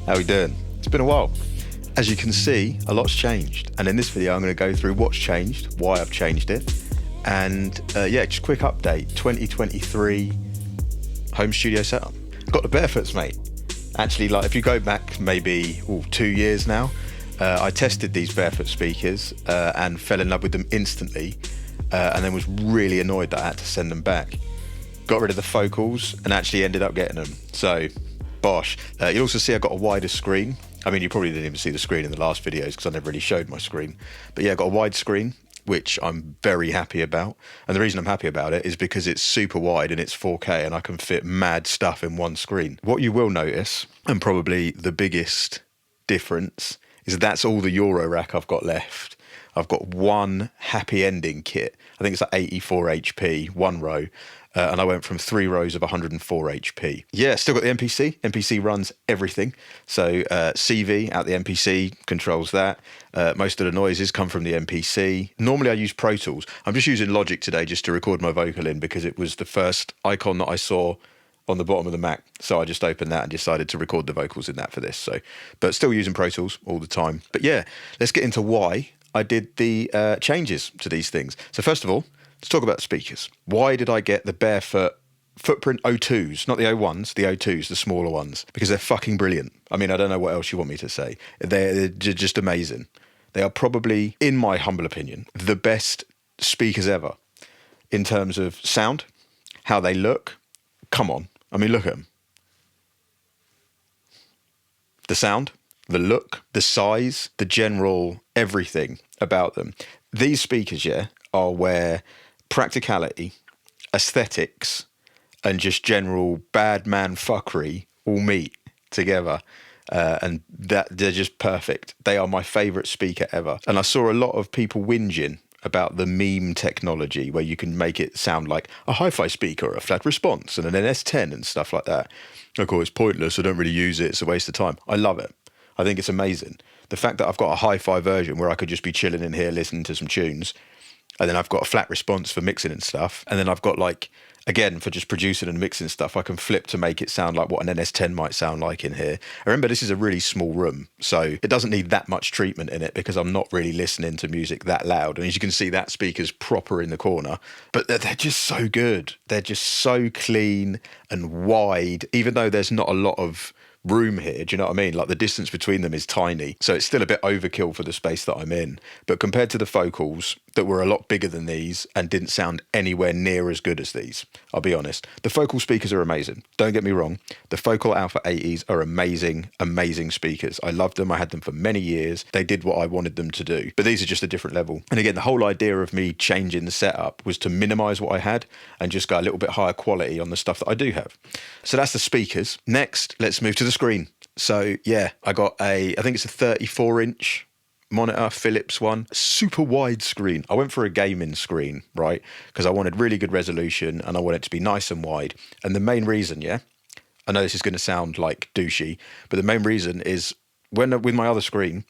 How we doing? It's been a while. As you can see, a lot's changed. And in this video, I'm going to go through what's changed, why I've changed it, and just a quick update. 2023 home studio setup. Got the Barefoots, mate. Actually, like if you go back maybe 2 years now, I tested these Barefoot speakers and fell in love with them instantly, and then was really annoyed that I had to send them back. Got rid of the focals and actually ended up getting them. So, bosh. You'll also see I got a wider screen. I mean, you probably didn't even see the screen in the last videos because I never really showed my screen. But yeah, I got a wide screen, which I'm very happy about. And the reason I'm happy about it is because it's super wide and it's 4K and I can fit mad stuff in one screen. What you will notice, and probably the biggest difference, is that's all the Eurorack I've got left. I've got one happy ending kit. I think it's like 84 HP, one row. And I went from 3 rows of 104 HP. Yeah, still got the MPC. MPC runs everything. So CV out the MPC controls that. Most of the noises come from the MPC. Normally I use Pro Tools. I'm just using Logic today just to record my vocal in because it was the first icon that I saw on the bottom of the Mac. So I just opened that and decided to record the vocals in that for this. So, but still using Pro Tools all the time. But yeah, let's get into why I did the changes to these things. So first of all, let's talk about speakers. Why did I get the Barefoot Footprint O2s, not the O1s, the O2s, the smaller ones? Because they're fucking brilliant. I mean, I don't know what else you want me to say. They're just amazing. They are probably, in my humble opinion, the best speakers ever in terms of sound, how they look. Come on. I mean, look at them. The sound, the look, the size, the general everything about them. These speakers, are where practicality, aesthetics, and just general bad man fuckery all meet together. And that they're just perfect. They are my favourite speaker ever. And I saw a lot of people whinging about the meme technology where you can make it sound like a hi-fi speaker, a flat response, and an NS10 and stuff like that. Of course, it's pointless. I don't really use it. It's a waste of time. I love it. I think it's amazing. The fact that I've got a hi-fi version where I could just be chilling in here listening to some tunes, and then I've got a flat response for mixing and stuff, and then I've got, like, again, for just producing and mixing stuff, I can flip to make it sound like what an NS10 might sound like in here. I remember this is a really small room, so it doesn't need that much treatment in it because I'm not really listening to music that loud. And as you can see, that speaker's proper in the corner, but they're just so good. They're just so clean and wide, even though there's not a lot of room here, do you know what I mean? Like the distance between them is tiny, so it's still a bit overkill for the space that I'm in. But compared to the focals that were a lot bigger than these and didn't sound anywhere near as good as these, I'll be honest. The focal speakers are amazing. Don't get me wrong. The Focal Alpha 80s are amazing, amazing speakers. I loved them. I had them for many years. They did what I wanted them to do. But these are just a different level. And again, the whole idea of me changing the setup was to minimize what I had and just go a little bit higher quality on the stuff that I do have. So that's the speakers. Next, let's move to the screen. So yeah, I got I think it's a 34-inch monitor, Philips one, super wide screen. I went for a gaming screen, right? Because I wanted really good resolution and I want it to be nice and wide. And the main reason, I know this is going to sound like douchey, but the main reason is with my other screen,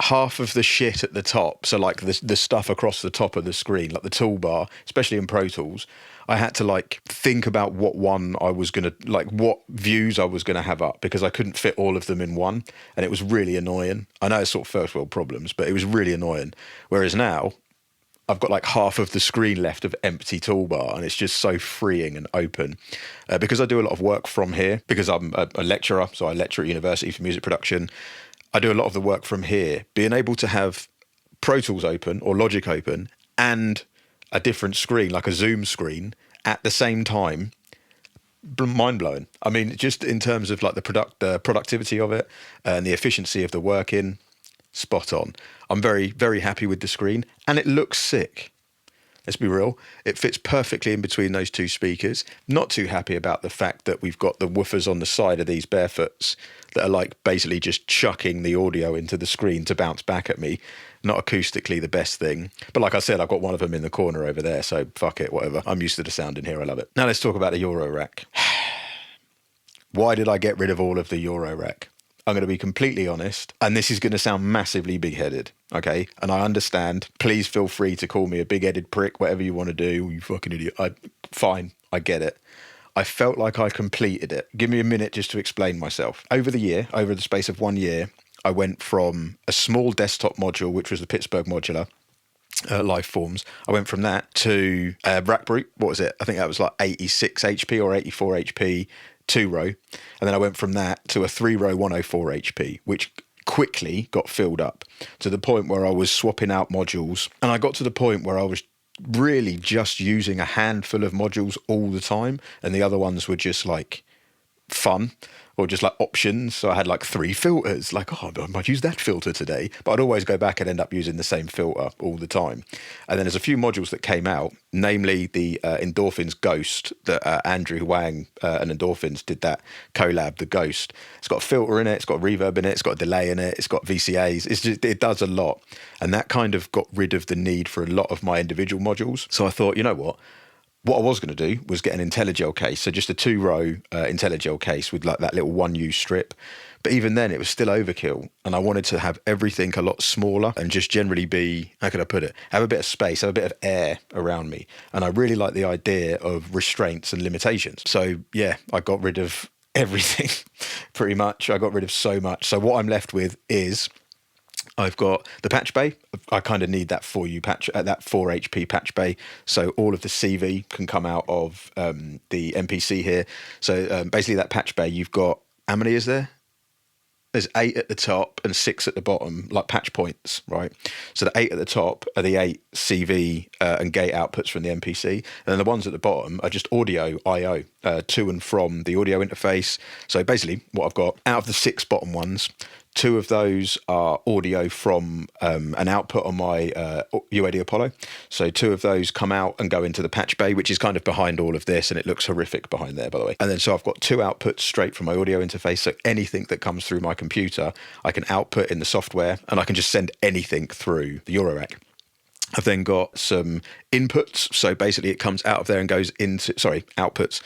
half of the shit at the top, so like the stuff across the top of the screen, like the toolbar, especially in Pro Tools, I had to like think about what one I was going to, like what views I was going to have up because I couldn't fit all of them in one. And it was really annoying. I know it's sort of first world problems, but it was really annoying. Whereas now I've got like half of the screen left of empty toolbar and it's just so freeing and open. Because I do a lot of work from here, because I'm a lecturer, so I lecture at university for music production. I do a lot of the work from here. Being able to have Pro Tools open or Logic open and a different screen, like a Zoom screen, at the same time, mind-blowing. I mean, just in terms of like the productivity of it and the efficiency of the working, spot on. I'm very, very happy with the screen and it looks sick. Let's be real. It fits perfectly in between those two speakers. Not too happy about the fact that we've got the woofers on the side of these Barefoots that are like basically just chucking the audio into the screen to bounce back at me. Not acoustically the best thing. But like I said, I've got one of them in the corner over there, so fuck it, whatever. I'm used to the sound in here, I love it. Now let's talk about the Eurorack. Why did I get rid of all of the Eurorack? I'm going to be completely honest, and this is going to sound massively big-headed, okay? And I understand. Please feel free to call me a big-headed prick, whatever you want to do, you fucking idiot. Fine, I get it. I felt like I completed it. Give me a minute just to explain myself. Over the space of 1 year, I went from a small desktop module, which was the Pittsburgh Modular, life forms. I went from that to rack brute. What was it? I think that was like 86 HP or 84 HP, 2-row. And then I went from that to a 3-row 104 HP, which quickly got filled up to the point where I was swapping out modules. And I got to the point where I was really just using a handful of modules all the time. And the other ones were just like fun or just like options. So I had like 3 filters, like, oh, I might use that filter today, but I'd always go back and end up using the same filter all the time. And then there's a few modules that came out, namely the Endorphins Ghost that Andrew Wang and Endorphins did that collab, the Ghost. It's got a filter in it, it's got reverb in it, it's got a delay in it, it's got VCAs. It does a lot. And that kind of got rid of the need for a lot of my individual modules. So I thought, you know what I was going to do was get an IntelliGel case, so just a 2-row IntelliGel case with like that little 1U strip. But even then, it was still overkill, and I wanted to have everything a lot smaller and just generally be, how could I put it, have a bit of space, have a bit of air around me. And I really like the idea of restraints and limitations. So yeah, I got rid of everything, pretty much. I got rid of so much. So what I'm left with is, I've got the patch bay. I kind of need that 4U patch, that 4 HP patch bay. So all of the CV can come out of the MPC here. So basically that patch bay, you've got, how many is there? There's 8 at the top and 6 at the bottom, like patch points, right? So the 8 at the top are the 8 CV and gate outputs from the MPC. And then the ones at the bottom are just audio I/O, to and from the audio interface. So basically what I've got, out of the 6 bottom ones, 2 of those are audio from an output on my UAD Apollo. So 2 of those come out and go into the patch bay, which is kind of behind all of this, and it looks horrific behind there, by the way. And then so I've got 2 outputs straight from my audio interface. So anything that comes through my computer, I can output in the software, and I can just send anything through the Eurorack. I've then got some inputs. So basically it comes out of there and goes into, outputs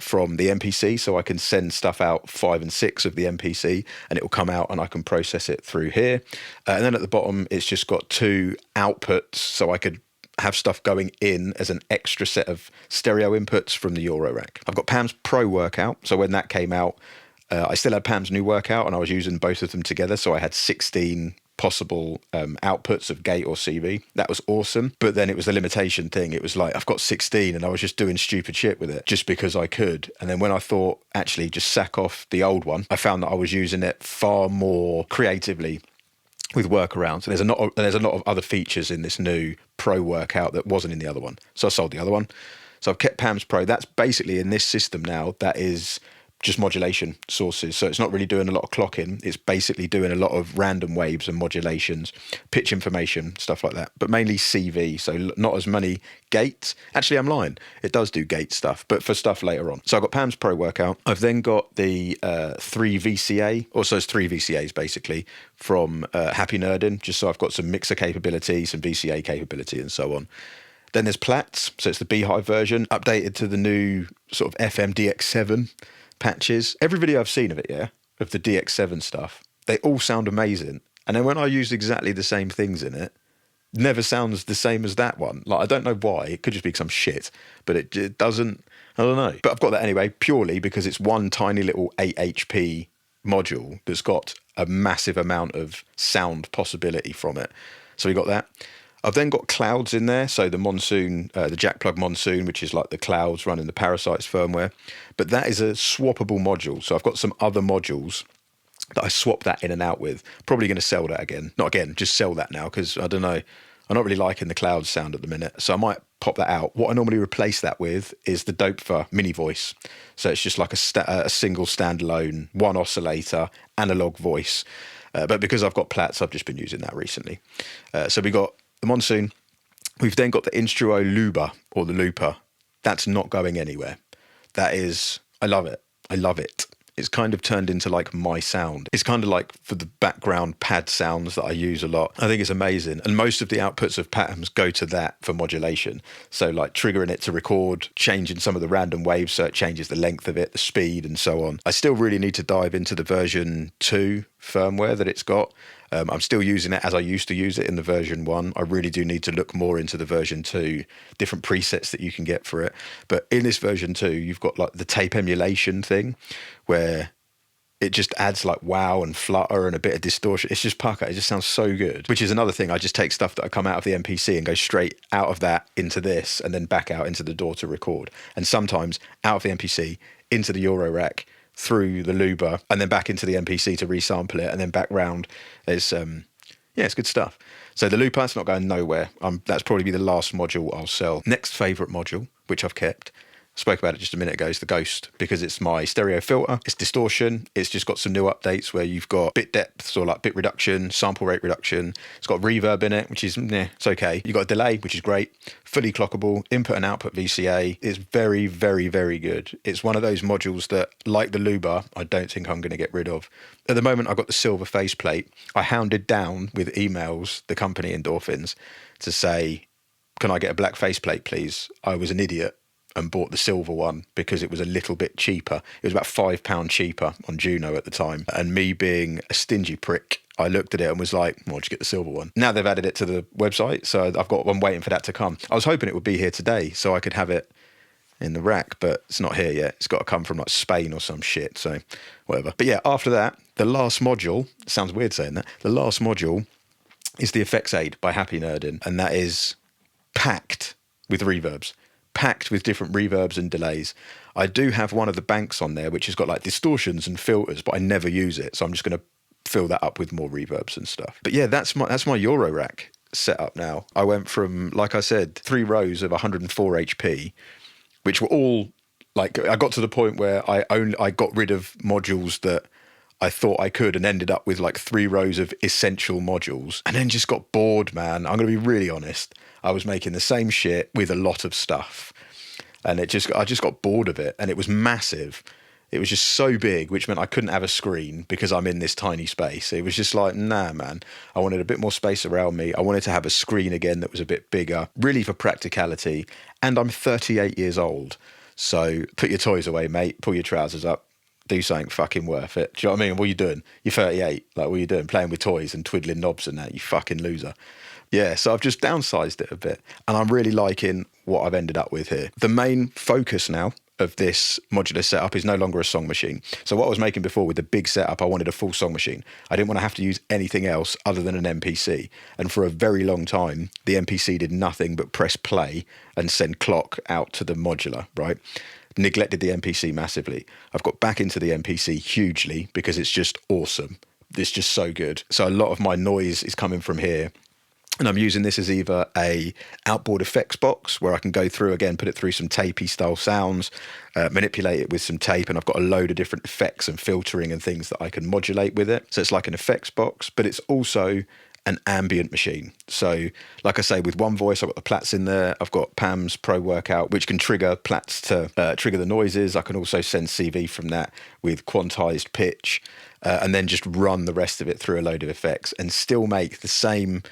from the MPC. So I can send stuff out 5 and 6 of the MPC and it will come out and I can process it through here. And then at the bottom, it's just got 2 outputs. So I could have stuff going in as an extra set of stereo inputs from the Eurorack. I've got Pam's Pro workout. So when that came out, I still had Pam's new workout and I was using both of them together. So I had 16 possible outputs of gate or CV. That was awesome. But then it was the limitation thing. It was like, I've got 16 and I was just doing stupid shit with it just because I could. And then when I thought, actually just sack off the old one, I found that I was using it far more creatively with workarounds. And there's a lot of other features in this new Pro workout that wasn't in the other one. So I sold the other one. So I've kept Pam's Pro. That's basically in this system now, that is just modulation sources. So it's not really doing a lot of clocking. It's basically doing a lot of random waves and modulations, pitch information, stuff like that, but mainly CV. So not as many gates. Actually, I'm lying. It does do gate stuff, but for stuff later on. So I've got Pam's Pro workout. I've then got the 3 VCA, also it's 3 VCAs basically from Happy Nerdin, just so I've got some mixer capability, some VCA capability and so on. Then there's Platts. So it's the Beehive version, updated to the new sort of FM DX7 patches. Every video I've seen of it, of the DX7 stuff, they all sound amazing. And then when I use exactly the same things in it, never sounds the same as that one. Like, I don't know why. It could just be some shit, but it doesn't, I don't know. But I've got that anyway, purely because it's one tiny little 8 HP module that's got a massive amount of sound possibility from it. So we got that. I've then got clouds in there, so the Monsoon, the jack plug Monsoon, which is like the clouds running the Parasites firmware, but that is a swappable module. So I've got some other modules that I swap that in and out with. Probably going to sell that again. Not again, just sell that now, because I don't know, I'm not really liking the cloud sound at the minute, so I might pop that out. What I normally replace that with is the Dopefer mini voice. So it's just like a single standalone, one oscillator, analog voice. But because I've got Platts, I've just been using that recently. So we got the Monsoon. We've then got the Instruo Luba, or the Looper. That's not going anywhere. That is, I love it. I love it. It's kind of turned into like my sound. It's kind of like for the background pad sounds that I use a lot. I think it's amazing. And most of the outputs of Pams go to that for modulation. So like triggering it to record, changing some of the random waves so it changes the length of it, the speed and so on. I still really need to dive into the version 2 firmware that it's got. I'm still using it as I used to use it in the version 1. I really do need to look more into the version 2, different presets that you can get for it. But in this version 2, you've got like the tape emulation thing where it just adds like wow and flutter and a bit of distortion. It's just pucker. It just sounds so good, which is another thing. I just take stuff that I come out of the MPC and go straight out of that into this and then back out into the DAW to record. And sometimes out of the MPC into the Eurorack through the Luba and then back into the MPC to resample it and then back round. It's good stuff. So the Lupa, it's not going nowhere. That's probably the last module I'll sell. Next favourite module, which I've kept, spoke about it just a minute ago, is the Ghost, because it's my stereo filter, it's distortion, it's just got some new updates where you've got bit depth, or like bit reduction, sample rate reduction, it's got reverb in it, which is, it's okay. You've got a delay, which is great, fully clockable, input and output VCA, it's very, very, very good. It's one of those modules that, like the Luba, I don't think I'm going to get rid of. At the moment, I've got the silver faceplate. I hounded down with emails the company Endorphins to say, can I get a black faceplate, please? I was an idiot and bought the silver one because it was a little bit cheaper. It was about £5 cheaper on Juno at the time. And me being a stingy prick, I looked at it and was like, well, just get the silver one. Now they've added it to the website, so I've got one waiting for that to come. I was hoping it would be here today so I could have it in the rack, but it's not here yet. It's got to come from like Spain or some shit, so whatever. But yeah, after that, the last module, sounds weird saying that, the last module is the Effects Aid by Happy Nerdin, and that is packed with reverbs. Packed with different reverbs and delays. I do have one of the banks on there which has got like distortions and filters, but I never use it, so I'm just going to fill that up with more reverbs and stuff. But yeah, that's my Eurorack setup now. I went from, like I said, 3 rows of 104 HP, which were all like, I got to the point where I got rid of modules that I thought I could and ended up with like 3 rows of essential modules, and then just got bored, man. I'm going to be really honest. I was making the same shit with a lot of stuff, and I just got bored of it, and it was massive. It was just so big, which meant I couldn't have a screen because I'm in this tiny space. It was just like, nah, man. I wanted a bit more space around me. I wanted to have a screen again that was a bit bigger, really for practicality. And I'm 38 years old. So put your toys away, mate. Pull your trousers up. Do something fucking worth it. Do you know what I mean? What are you doing? You're 38. Like, what are you doing? Playing with toys and twiddling knobs and that, you fucking loser. Yeah, so I've just downsized it a bit, and I'm really liking what I've ended up with here. The main focus now of this modular setup is no longer a song machine. So what I was making before with the big setup, I wanted a full song machine. I didn't want to have to use anything else other than an MPC. And for a very long time, the MPC did nothing but press play and send clock out to the modular, right? Neglected the MPC massively. I've got back into the MPC hugely because it's just awesome. It's just so good. So a lot of my noise is coming from here. And I'm using this as either a outboard effects box where I can go through again, put it through some tapey style sounds, manipulate it with some tape, and I've got a load of different effects and filtering and things that I can modulate with it. So it's like an effects box, but it's also an ambient machine. So like I say, with one voice, I've got the Plats in there. I've got Pam's Pro Workout, which can trigger Plats to trigger the noises. I can also send CV from that with quantized pitch, and then just run the rest of it through a load of effects and still make the same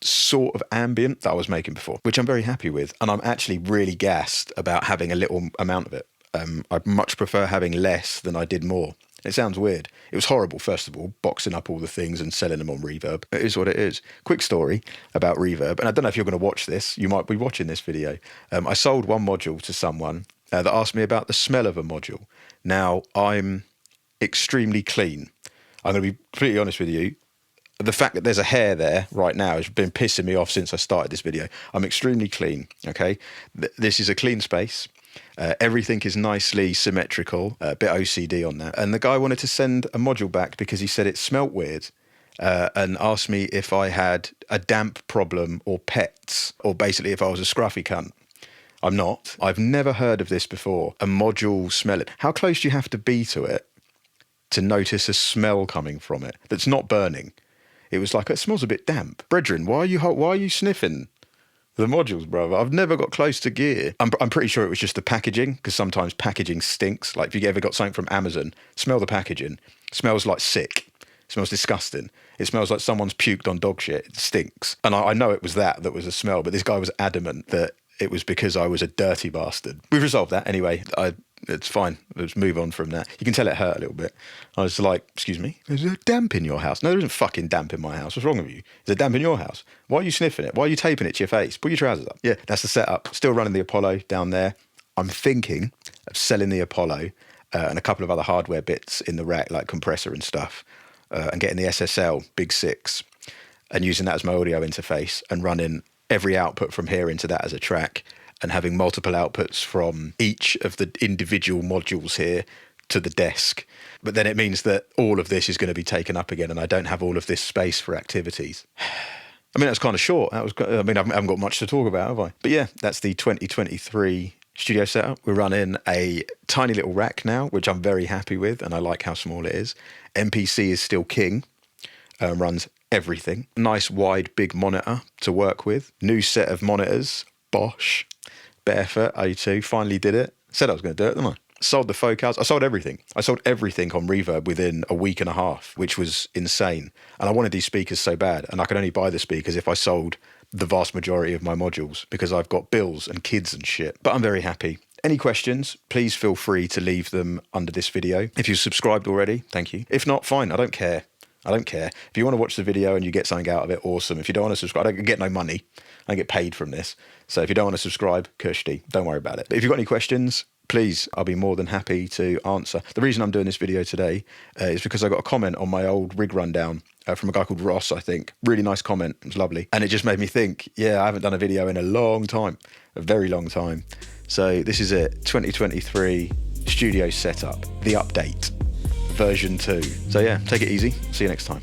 sort of ambient that I was making before, which I'm very happy with. And I'm actually really gassed about having a little amount of it. I'd much prefer having less than I did more. It sounds weird. It was horrible, first of all, boxing up all the things and selling them on Reverb. It is what it is. Quick story about Reverb, and I don't know if you're going to watch this. You might be watching this video. I sold one module to someone that asked me about the smell of a module. Now, I'm extremely clean. I'm going to be completely honest with you. The fact that there's a hair there right now has been pissing me off since I started this video. I'm extremely clean, okay? This is a clean space. Everything is nicely symmetrical, a bit OCD on that. And the guy wanted to send a module back because he said it smelt weird, and asked me if I had a damp problem or pets, or basically if I was a scruffy cunt. I'm not. I've never heard of this before. A module smelling. How close do you have to be to it to notice a smell coming from it that's not burning? It was like, it smells a bit damp. Brethren, why are you sniffing the modules, brother? I've never got close to gear. I'm pretty sure it was just the packaging, because sometimes packaging stinks. Like if you ever got something from Amazon, smell the packaging. It smells like sick. It smells disgusting. It smells like someone's puked on dog shit. It stinks. And I know it was that was a smell, but this guy was adamant that it was because I was a dirty bastard. We've resolved that anyway. it's fine. Let's move on from that. You can tell it hurt a little bit. I was like, excuse me, is there damp in your house? No, there isn't fucking damp in my house. What's wrong with you? Is there damp in your house? Why are you sniffing it? Why are you taping it to your face? Put your trousers up. Yeah, that's the setup. Still running the Apollo down there. I'm thinking of selling the Apollo and a couple of other hardware bits in the rack, like compressor and stuff, and getting the SSL Big 6 and using that as my audio interface and running every output from here into that as a track and having multiple outputs from each of the individual modules here to the desk. But then it means that all of this is going to be taken up again and I don't have all of this space for activities. I mean, that's kind of short. I haven't got much to talk about, have I? But yeah, that's the 2023 studio setup. We're running a tiny little rack now, which I'm very happy with, and I like how small it is. MPC is still king, runs everything. Nice wide big monitor to work with. New set of monitors, Bosch, Barefoot A2, finally did it. Said I was going to do it, didn't I? Sold the focals. I sold everything. I sold everything on Reverb within a week and a half, which was insane. And I wanted these speakers so bad, and I could only buy the speakers if I sold the vast majority of my modules because I've got bills and kids and shit. But I'm very happy. Any questions, please feel free to leave them under this video. If you've subscribed already, thank you. If not, fine, I don't care. I don't care. If you want to watch the video and you get something out of it, awesome. If you don't want to subscribe, I don't get no money. I don't get paid from this. So if you don't want to subscribe, Kirsty, don't worry about it. But if you've got any questions, please, I'll be more than happy to answer. The reason I'm doing this video today is because I got a comment on my old rig rundown from a guy called Ross, I think. Really nice comment. It was lovely. And it just made me think, yeah, I haven't done a video in a long time, a very long time. So this is it, 2023 studio setup, the update, version 2. So yeah, take it easy. See you next time.